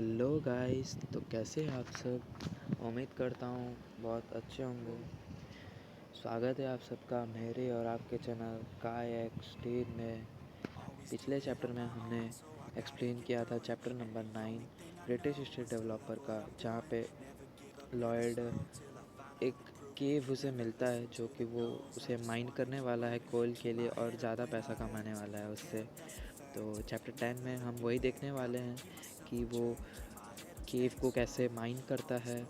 Hello guys, तो कैसे हैं आप सब। उम्मीद करता हूँ बहुत अच्छे होंगे। स्वागत है आप सबका मेरे और आपके चैनल काय एक्सटीन में। पिछले चैप्टर में हमने एक्सप्लेन किया था chapter number 9 British history developer का, जहाँ पे लॉयड एक केव उसे मिलता है जो कि वो उसे माइन करने वाला है कोयल के लिए और ज़्यादा पैसा कमाने वाला है उससे। तो चैप्टर 10 में हम वही देखने वाले हैं कि वो केव को कैसे माइन करता है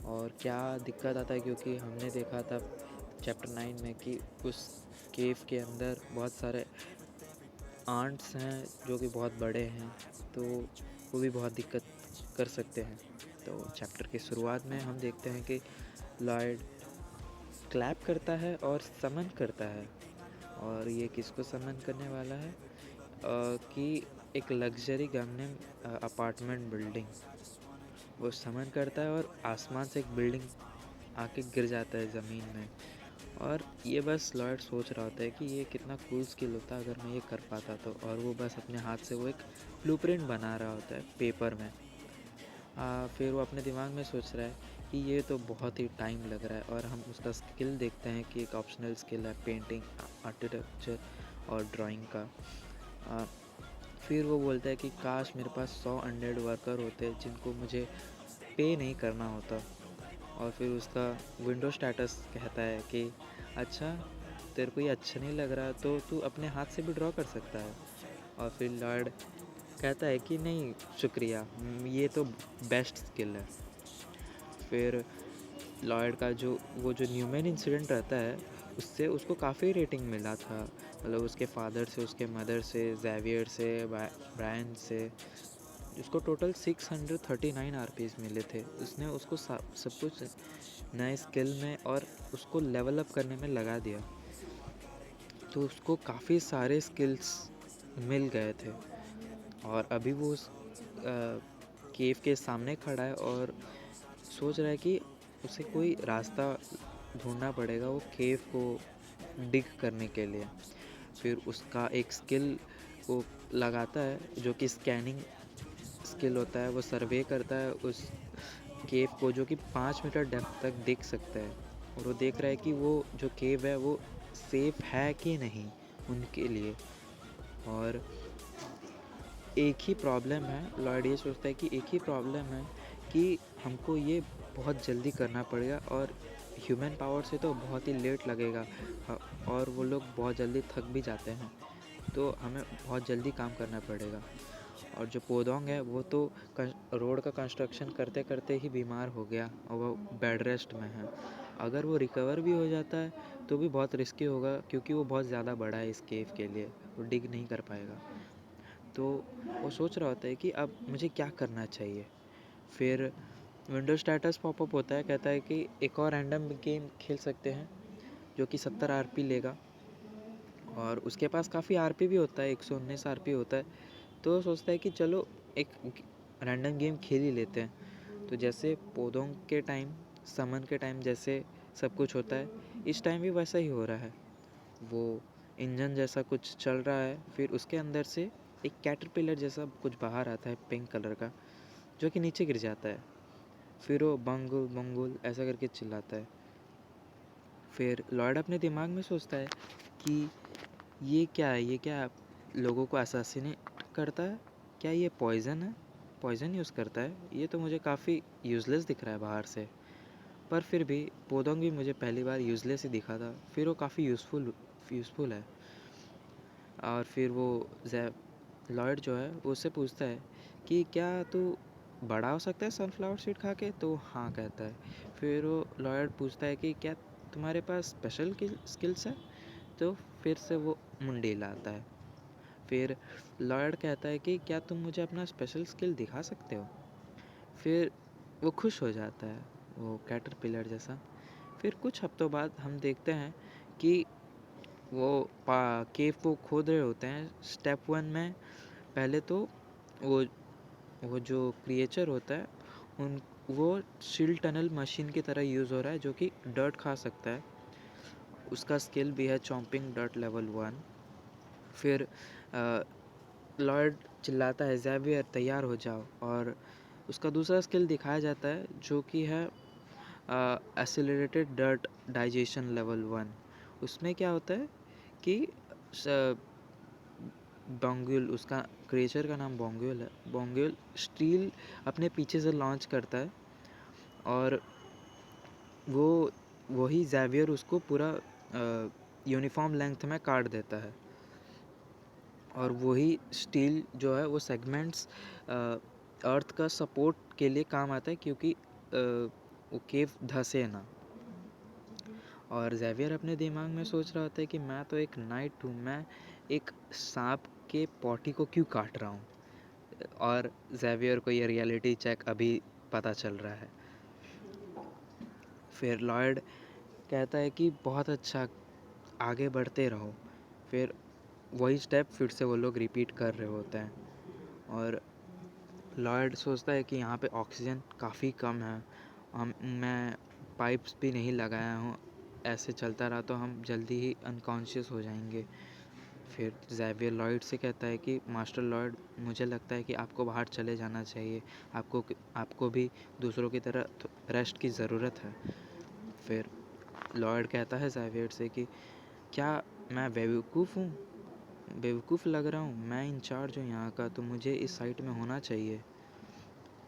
और क्या दिक्कत आता है, क्योंकि हमने देखा था चैप्टर 9 में कि उस केव के अंदर बहुत सारे आंट्स हैं जो कि बहुत बड़े हैं, तो वो भी बहुत दिक्कत कर सकते हैं। तो चैप्टर की शुरुआत में हम देखते हैं कि लॉयड क्लैप करता है और समन करता है। और ये किसको समन करने वाला है कि एक लग्जरी गवर्नमेंट अपार्टमेंट बिल्डिंग वो समन करता है और आसमान से एक बिल्डिंग आके गिर जाता है ज़मीन में। और ये बस लॉयड सोच रहा होता है कि ये कितना कूल स्किल होता अगर मैं ये कर पाता तो, और वो बस अपने हाथ से वो एक ब्लूप्रिंट बना रहा होता है पेपर में। फिर वो अपने दिमाग में सोच रहा है कि ये तो बहुत ही टाइम लग रहा है, और हम उसका स्किल देखते हैं कि एक ऑप्शनल स्किल है पेंटिंग, आर्किटेक्चर और ड्राइंग का। आ, फिर वो बोलता है कि काश मेरे पास 100 अनडेड वर्कर होते जिनको मुझे पे नहीं करना होता। और फिर उसका विंडो स्टेटस कहता है कि अच्छा, तेरे को ये अच्छा नहीं लग रहा तो तू अपने हाथ से भी ड्रॉ कर सकता है। और फिर लॉर्ड कहता है कि नहीं शुक्रिया, ये तो बेस्ट स्किल है। फिर लॉयड का जो न्यूमैन इंसिडेंट रहता है उससे उसको काफ़ी रेटिंग मिला था, मतलब उसके फादर से, उसके मदर से, जेवियर से, ब्रायन से। उसको टोटल 639 आरपीस मिले थे। उसने उसको सब कुछ नए स्किल में और उसको लेवल अप करने में लगा दिया, तो उसको काफ़ी सारे स्किल्स मिल गए थे। और अभी वो उस केव के सामने खड़ा है और सोच रहा है कि उसे कोई रास्ता ढूंढना पड़ेगा वो केव को डिग करने के लिए। फिर उसका एक स्किल वो लगाता है जो कि स्कैनिंग स्किल होता है। वो सर्वे करता है उस केव को जो कि 5 मीटर डेप्थ तक देख सकता है, और वो देख रहा है कि वो जो केव है वो सेफ है कि नहीं उनके लिए। और एक ही प्रॉब्लम है, लॉयड ये सोचता है कि एक ही प्रॉब्लम है कि हमको ये बहुत जल्दी करना पड़ेगा, और ह्यूमन पावर से तो बहुत ही लेट लगेगा। और वो लोग बहुत जल्दी थक भी जाते हैं, तो हमें बहुत जल्दी काम करना पड़ेगा। और जो पोदोंग है वो तो रोड का कंस्ट्रक्शन करते करते ही बीमार हो गया और वो बेड रेस्ट में है। अगर वो रिकवर भी हो जाता है तो भी बहुत रिस्की होगा, क्योंकि वो बहुत ज़्यादा बड़ा है इस केव के लिए, वो डिग नहीं कर पाएगा। तो वो सोच रहा होता है कि अब मुझे क्या करना चाहिए। फिर विंडो स्टेटस पॉपअप होता है, कहता है कि एक और रैंडम गेम खेल सकते हैं जो कि 70 आरपी लेगा। और उसके पास काफ़ी आरपी भी होता है, 119 आरपी होता है। तो सोचता है कि चलो एक रैंडम गेम खेल ही लेते हैं। तो जैसे पौधों के टाइम, समन के टाइम जैसे सब कुछ होता है, इस टाइम भी वैसा ही हो रहा है। वो इंजन जैसा कुछ चल रहा है, फिर उसके अंदर से एक कैटरपिलर जैसा कुछ बाहर आता है पिंक कलर का, जो कि नीचे गिर जाता है। फिर वो बंगुल बंगुल ऐसा करके चिल्लाता है। फिर लॉयड अपने दिमाग में सोचता है कि ये क्या है, ये क्या लोगों को असैसिनेट करता है, क्या ये पॉइज़न है, पॉइज़न यूज़ करता है। ये तो मुझे काफ़ी यूज़लेस दिख रहा है बाहर से, पर फिर भी पोदोंग भी मुझे पहली बार यूज़लेस ही दिखा था, फिर वो काफ़ी यूज़फुल है। और फिर वो लॉयड जो है वो उससे पूछता है कि क्या तू बड़ा हो सकता है सनफ्लावर सीड खा के, तो हाँ कहता है। फिर वो लॉयड पूछता है कि क्या तुम्हारे पास स्पेशल स्किल्स है, तो फिर से वो मुंडी हिलाता है। फिर लॉयड कहता है कि क्या तुम मुझे अपना स्पेशल स्किल दिखा सकते हो। फिर वो खुश हो जाता है, वो कैटरपिलर जैसा। फिर कुछ हफ्तों बाद हम देखते हैं कि वो केव को खोद रहे होते हैं। स्टेप 1 में पहले तो वो वो जो क्रिएचर होता है उन वो शील्ड टनल मशीन की तरह यूज़ हो रहा है, जो कि डर्ट खा सकता है। उसका स्किल भी है चॉम्पिंग डर्ट लेवल 1। फिर लॉयड चिल्लाता है, ज़ेवियर तैयार हो जाओ। और उसका दूसरा स्किल दिखाया जाता है जो कि है एक्सेलरेटेड डर्ट डाइजेशन लेवल 1। उसमें क्या होता है कि बोंग्यूल, उसका क्रिएचर का नाम बोंग्यूल है। बोंग्यूल स्टील अपने पीछे से लॉन्च करता है और वही ज़ेवियर उसको पूरा यूनिफॉर्म लेंथ में काट देता है। और वही स्टील जो है वो सेगमेंट्स अर्थ का सपोर्ट के लिए काम आता है, क्योंकि वो केव धंसे ना। और ज़ेवियर अपने दिमाग में सोच रहा होता है कि मैं तो एक नाइट हूँ, मैं एक सांप के पॉटी को क्यों काट रहा हूँ। और ज़ेवियर को ये रियलिटी चेक अभी पता चल रहा है। फिर लॉयड कहता है कि बहुत अच्छा, आगे बढ़ते रहो। फिर वही स्टेप फिर से वो लोग रिपीट कर रहे होते हैं। और लॉयड सोचता है कि यहाँ पे ऑक्सीजन काफ़ी कम है, मैं पाइप्स भी नहीं लगाया हूँ, ऐसे चलता रहा तो हम जल्दी ही अनकॉन्शियस हो जाएंगे। फिर ज़ेवियर लॉयड से कहता है कि मास्टर लॉयड, मुझे लगता है कि आपको बाहर चले जाना चाहिए, आपको भी दूसरों की तरह रेस्ट की ज़रूरत है। फिर लॉयड कहता है ज़ेवियर से कि क्या मैं बेवकूफ़ लग रहा हूँ, मैं इंचार्ज हूँ यहाँ का, तो मुझे इस साइट में होना चाहिए।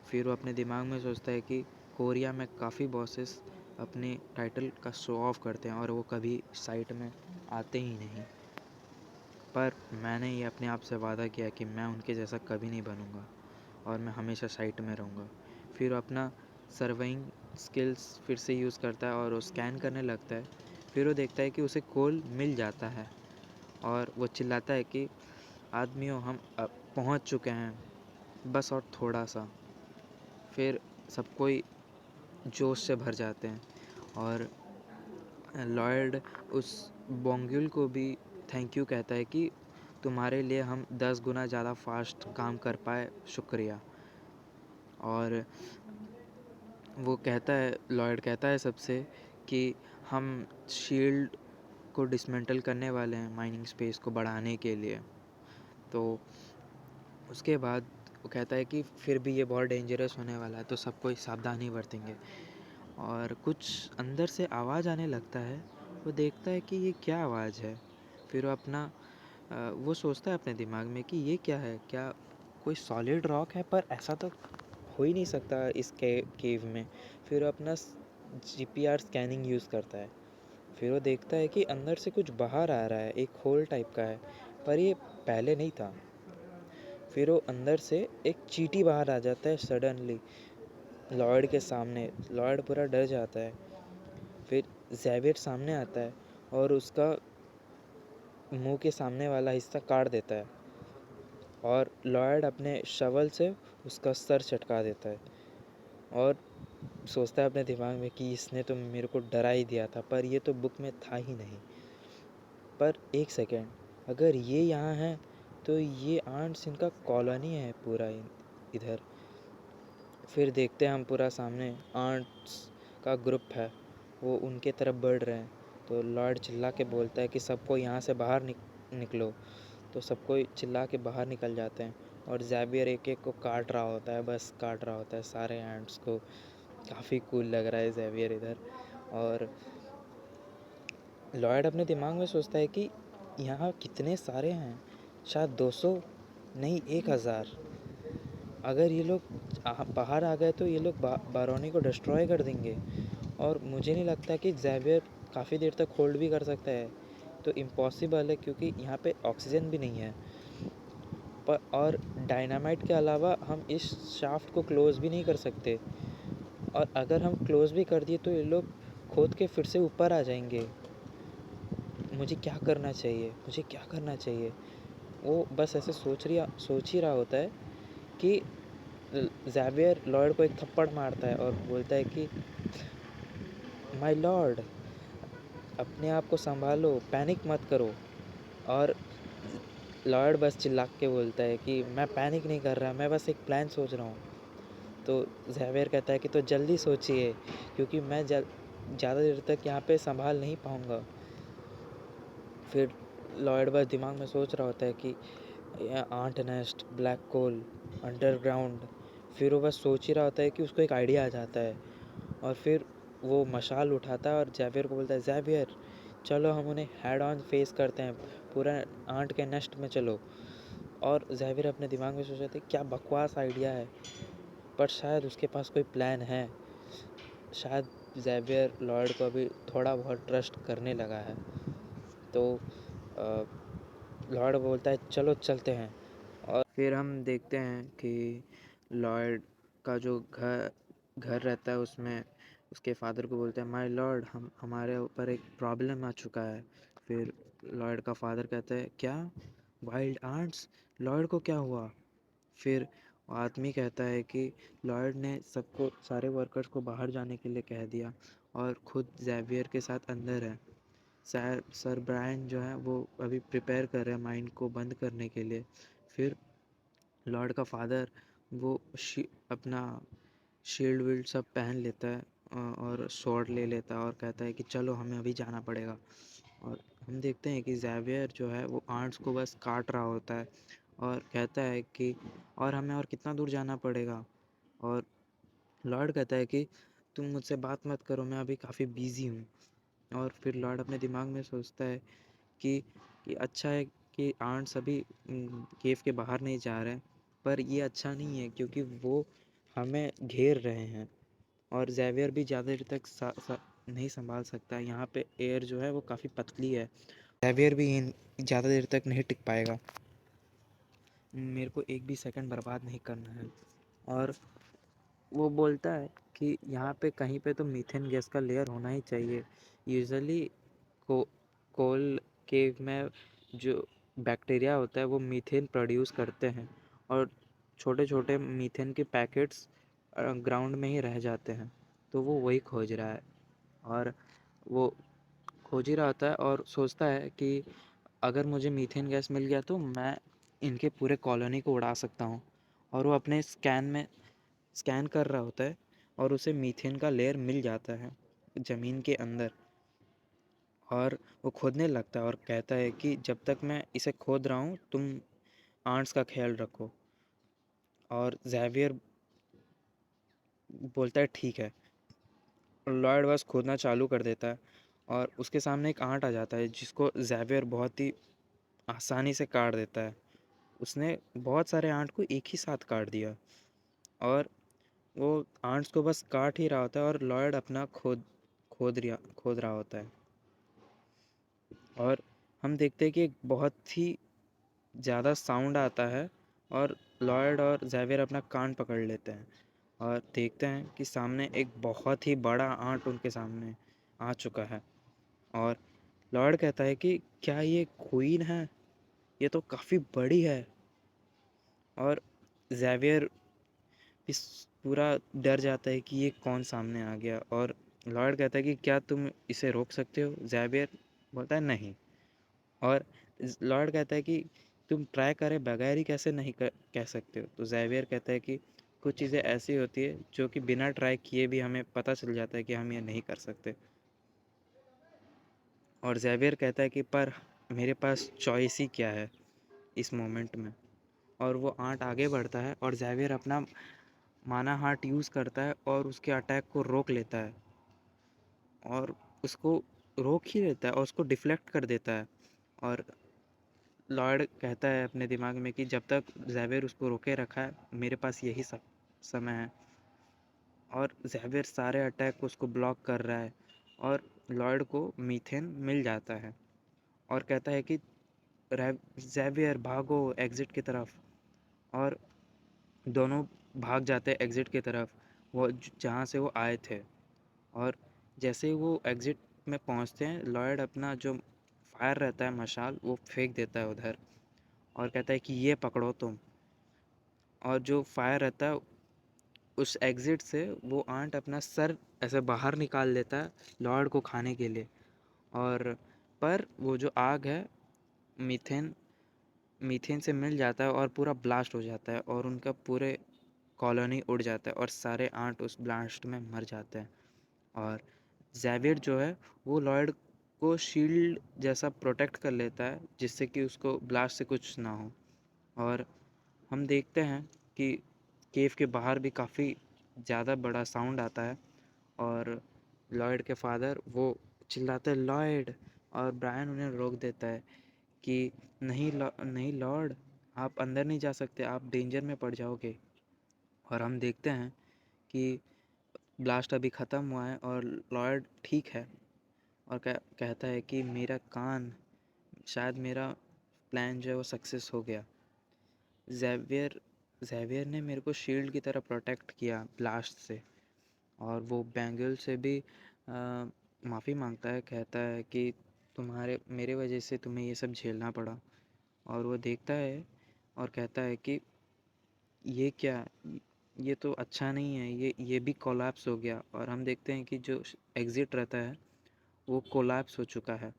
फिर वो अपने दिमाग में सोचता है कि कोरिया में काफ़ी बॉसेस अपने टाइटल का शो ऑफ करते हैं और वो कभी साइट में आते ही नहीं, पर मैंने ये अपने आप से वादा किया कि मैं उनके जैसा कभी नहीं बनूंगा और मैं हमेशा साइट में रहूँगा। फिर वो अपना सर्वाइंग स्किल्स फिर से यूज़ करता है और वो स्कैन करने लगता है। फिर वो देखता है कि उसे कोल मिल जाता है और वो चिल्लाता है कि आदमियों, हम अब पहुँच चुके हैं, बस और थोड़ा सा। फिर सब कोई जोश से भर जाते हैं और लॉयड उस बोंग्यूल को भी थैंक यू कहता है कि तुम्हारे लिए हम 10 गुना ज़्यादा फास्ट काम कर पाए, शुक्रिया। और वो कहता है, लॉयड कहता है सबसे कि हम शील्ड को डिसमेंटल करने वाले हैं माइनिंग स्पेस को बढ़ाने के लिए। तो उसके बाद वो कहता है कि फिर भी ये बहुत डेंजरस होने वाला है, तो सब कोई सावधानी बरतेंगे। और कुछ अंदर से आवाज़ आने लगता है। वो देखता है कि ये क्या आवाज़ है। फिर वो वो सोचता है अपने दिमाग में कि ये क्या है, क्या कोई सॉलिड रॉक है, पर ऐसा तो हो ही नहीं सकता इस केव में। फिर वो अपना जीपीआर स्कैनिंग यूज़ करता है। फिर वो देखता है कि अंदर से कुछ बाहर आ रहा है, एक होल टाइप का है, पर ये पहले नहीं था। फिर वो अंदर से एक चींटी बाहर आ जाता है सडनली लॉयड के सामने। लॉयड पूरा डर जाता है। फिर ज़ेवियर सामने आता है और उसका मुंह के सामने वाला हिस्सा काट देता है और लॉयड अपने शवल से उसका सर चटका देता है और सोचता है अपने दिमाग में कि इसने तो मेरे को डरा ही दिया था, पर ये तो बुक में था ही नहीं। पर एक सेकेंड, अगर ये यहाँ है तो ये आंट्स, इनका कॉलोनी है पूरा इधर। फिर देखते हैं हम पूरा सामने आंट्स का ग्रुप है, वो उनके तरफ बढ़ रहे हैं। तो लॉर्ड चिल्ला के बोलता है कि सबको यहाँ से बाहर निकलो। तो सब कोई चिल्ला के बाहर निकल जाते हैं और ज़ेवियर एक एक को काट रहा होता है, बस काट रहा होता है सारे एंट्स को। काफ़ी कूल लग रहा है ज़ेवियर इधर। और लॉयड अपने दिमाग में सोचता है कि यहाँ कितने सारे हैं, शायद 200 नहीं 1000। अगर ये लोग बाहर आ गए तो ये लोग बारोनी को डिस्ट्रॉय कर देंगे और मुझे नहीं लगता कि ज़ेवियर काफ़ी देर तक होल्ड भी कर सकता है। तो इम्पॉसिबल है, क्योंकि यहाँ पे ऑक्सीजन भी नहीं है। पर और डायनामाइट के अलावा हम इस शाफ्ट को क्लोज़ भी नहीं कर सकते, और अगर हम क्लोज़ भी कर दिए तो ये लोग खोद के फिर से ऊपर आ जाएंगे। मुझे क्या करना चाहिए, मुझे क्या करना चाहिए। वो बस ऐसे सोच ही रहा होता है कि ज़ेवियर लॉर्ड को एक थप्पड़ मारता है और बोलता है कि माय लॉर्ड, अपने आप को संभालो, पैनिक मत करो। और लॉर्ड बस चिल्ला के बोलता है कि मैं पैनिक नहीं कर रहा, मैं बस एक प्लान सोच रहा हूँ। तो ज़ेवियर कहता है कि तो जल्दी सोचिए, क्योंकि मैं ज़्यादा देर तक यहाँ पे संभाल नहीं पाऊँगा। फिर लॉर्ड बस दिमाग में सोच रहा होता है कि या आंट नेस्ट, ब्लैक कोल, अंडरग्राउंड। फिर वो बस सोच ही रहा होता है कि उसको एक आइडिया आ जाता है और फिर वो मशाल उठाता है और ज़ेवियर को बोलता है, ज़ेवियर चलो हम उन्हें हेड ऑन फेस करते हैं, पूरा आंट के नेस्ट में चलो। और ज़ेवियर अपने दिमाग में सोच रहे थे क्या बकवास आइडिया है, पर शायद उसके पास कोई प्लान है। शायद ज़ेवियर लॉयड को अभी थोड़ा बहुत ट्रस्ट करने लगा है। तो लॉयड बोलता है चलो चलते हैं। और फिर हम देखते हैं कि लॉयड का जो घर घर रहता है उसमें उसके फादर को बोलते हैं, माय लॉर्ड हम हमारे ऊपर एक प्रॉब्लम आ चुका है। फिर लॉयड का फादर कहता है क्या, वाइल्ड आंट्स, लॉयड को क्या हुआ? फिर आदमी कहता है कि लॉयड ने सबको, सारे वर्कर्स को बाहर जाने के लिए कह दिया और खुद ज़ेवियर के साथ अंदर है। सर ब्रायन जो है वो अभी प्रिपेयर कर रहे हैं माइंड को बंद करने के लिए। फिर लॉर्ड का फादर वो अपना शील्ड वील्ड सब पहन लेता है और स्वॉर्ड ले लेता है और कहता है कि चलो हमें अभी जाना पड़ेगा। और हम देखते हैं कि ज़ेवियर जो है वो आर्ट्स को बस काट रहा होता है और कहता है कि और हमें और कितना दूर जाना पड़ेगा। और लॉर्ड कहता है कि तुम मुझसे बात मत करो, मैं अभी काफ़ी बिज़ी हूँ। और फिर लॉर्ड अपने दिमाग में सोचता है कि अच्छा है कि आंट्स अभी केव के बाहर नहीं जा रहे हैं, पर ये अच्छा नहीं है क्योंकि वो हमें घेर रहे हैं और ज़ेवियर भी ज़्यादा देर तक नहीं संभाल सकता। यहाँ पे एयर जो है वो काफ़ी पतली है, ज़ेवियर भी ज़्यादा देर तक नहीं टिक पाएगा। मेरे को एक भी सेकंड बर्बाद नहीं करना है। और वो बोलता है कि यहाँ पे कहीं पे तो मीथेन गैस का लेयर होना ही चाहिए। यूजुअली को कोल केव में जो बैक्टीरिया होता है वो मीथेन प्रोड्यूस करते हैं और छोटे छोटे मीथेन के पैकेट्स ग्राउंड में ही रह जाते हैं। तो वो वही खोज रहा है और वो खोज ही रहा होता है और सोचता है कि अगर मुझे मीथेन गैस मिल गया तो मैं इनके पूरे कॉलोनी को उड़ा सकता हूँ। और वो अपने स्कैन कर रहा होता है और उसे मीथेन का लेयर मिल जाता है ज़मीन के अंदर। और वो खोदने लगता है और कहता है कि जब तक मैं इसे खोद रहा हूँ तुम आंट्स का ख्याल रखो। और ज़ेवियर बोलता है ठीक है। लॉयड बस खोदना चालू कर देता है और उसके सामने एक आंट आ जाता है जिसको ज़ेवियर बहुत ही आसानी से काट देता है। उसने बहुत सारे आंट को एक ही साथ काट दिया और वो आंट्स को बस काट ही रहा होता है और लॉयड अपना खोद रहा होता है। और हम देखते हैं कि एक बहुत ही ज़्यादा साउंड आता है और लॉयड और ज़ेवियर अपना कान पकड़ लेते हैं और देखते हैं कि सामने एक बहुत ही बड़ा आंट उनके सामने आ चुका है। और लॉयड कहता है कि क्या ये क्वीन है? ये तो काफ़ी बड़ी है। और ज़ेवियर इस पूरा डर जाता है कि ये कौन सामने आ गया। और लॉयड कहता है कि क्या तुम इसे रोक सकते हो? ज़ेवियर बोलता है नहीं। और लॉर्ड कहता है कि तुम ट्राई करे बगैर ही कैसे नहीं कह सकते हो? तो ज़ेवियर कहता है कि कुछ चीज़ें ऐसी होती है जो कि बिना ट्राई किए भी हमें पता चल जाता है कि हम ये नहीं कर सकते। और ज़ेवियर कहता है कि पर मेरे पास चॉइस ही क्या है इस मोमेंट में। और वो आंट आगे बढ़ता है और ज़ेवियर अपना माना हार्ट यूज़ करता है और उसके अटैक को रोक लेता है और उसको रोक ही लेता है और उसको डिफ्लेक्ट कर देता है। और लॉर्ड कहता है अपने दिमाग में कि जब तक ज़ेवियर उसको रोके रखा है मेरे पास यही सब समय है। और ज़ेवियर सारे अटैक को उसको ब्लॉक कर रहा है और लॉर्ड को मीथेन मिल जाता है और कहता है कि ज़ेवियर भागो एग्ज़िट की तरफ। और दोनों भाग जाते हैं एग्ज़िट की तरफ, वो जहाँ से वो आए थे। और जैसे ही वो एग्ज़िट में पहुँचते हैं लॉर्ड अपना जो फायर रहता है मशाल वो फेंक देता है उधर और कहता है कि ये पकड़ो तुम। और जो फायर रहता है उस एग्ज़िट से वो आंट अपना सर ऐसे बाहर निकाल लेता है लॉर्ड को खाने के लिए। और पर वो जो आग है मीथेन मीथेन से मिल जाता है और पूरा ब्लास्ट हो जाता है और उनका पूरे कॉलोनी उड़ जाता है और सारे आंट उस ब्लास्ट में मर जाते हैं। और ज़ेवियर जो है वो लॉर्ड को शील्ड जैसा प्रोटेक्ट कर लेता है जिससे कि उसको ब्लास्ट से कुछ ना हो। और हम देखते हैं कि केव के बाहर भी काफ़ी ज़्यादा बड़ा साउंड आता है और लॉयड के फादर वो चिल्लाते हैं लॉयड, और ब्रायन उन्हें रोक देता है कि नहीं लॉर्ड, आप अंदर नहीं जा सकते, आप डेंजर में पड़ जाओगे। और हम देखते हैं कि ब्लास्ट अभी ख़त्म हुआ है और लॉयड ठीक है और कहता है कि मेरा कान, शायद मेरा प्लान जो है वो सक्सेस हो गया। ज़ेवियर ज़ेवियर ने मेरे को शील्ड की तरह प्रोटेक्ट किया ब्लास्ट से, और वो बैंगल से भी माफ़ी मांगता है, कहता है कि मेरे वजह से तुम्हें ये सब झेलना पड़ा। और वो देखता है और कहता है कि ये क्या, ये तो अच्छा नहीं है, ये भी कोलैप्स हो गया। और हम देखते हैं कि जो एग्ज़िट रहता है वो कोलैप्स हो चुका है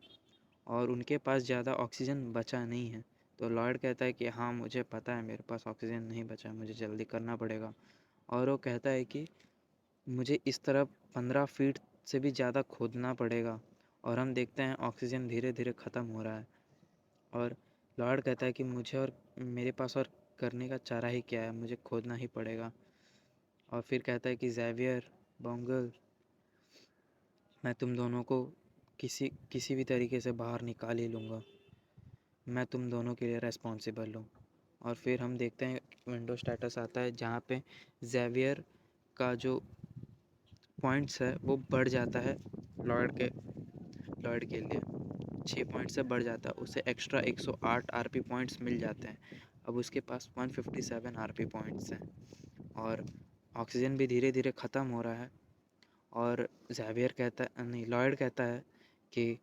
और उनके पास ज़्यादा ऑक्सीजन बचा नहीं है। तो लॉयड कहता है कि हाँ मुझे पता है मेरे पास ऑक्सीजन नहीं बचा, मुझे जल्दी करना पड़ेगा। और वो कहता है कि मुझे इस तरफ 15 फीट से भी ज़्यादा खोदना पड़ेगा। और हम देखते हैं ऑक्सीजन धीरे धीरे ख़त्म हो रहा है और लॉयड कहता है कि मुझे और मेरे पास और करने का चारा ही क्या है, मुझे खोदना ही पड़ेगा। और फिर कहता है कि ज़ेवियर, बोंगल, मैं तुम दोनों को किसी किसी भी तरीके से बाहर निकाल ही लूँगा, मैं तुम दोनों के लिए रिस्पॉन्सिबल हूँ। और फिर हम देखते हैं विंडो स्टेटस आता है जहाँ पे ज़ेवियर का जो पॉइंट्स है वो बढ़ जाता है लॉयड के लिए 6 पॉइंट से बढ़ जाता है, उसे एक्स्ट्रा 108 आरपी पॉइंट्स मिल जाते हैं। अब उसके पास 157 आरपी पॉइंट्स हैं और ऑक्सीजन भी धीरे धीरे ख़त्म हो रहा है। और ज़ेवियर कहता है, नहीं, लॉयड कहता है कि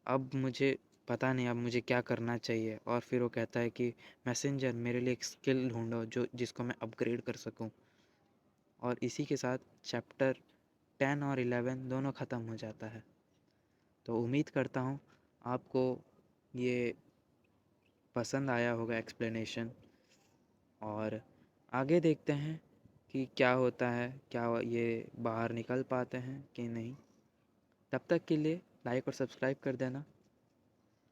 अब मुझे पता नहीं अब मुझे क्या करना चाहिए। और फिर वो कहता है कि मैसेंजर, मेरे लिए एक स्किल ढूंढो जिसको मैं अपग्रेड कर सकूं। और इसी के साथ चैप्टर 10 और 11 दोनों ख़त्म हो जाता है। तो उम्मीद करता हूँ आपको ये पसंद आया होगा एक्सप्लेनेशन, और आगे देखते हैं कि क्या होता है, क्या ये बाहर निकल पाते हैं कि नहीं। तब तक के लिए लाइक और सब्सक्राइब कर देना।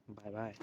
Bye bye.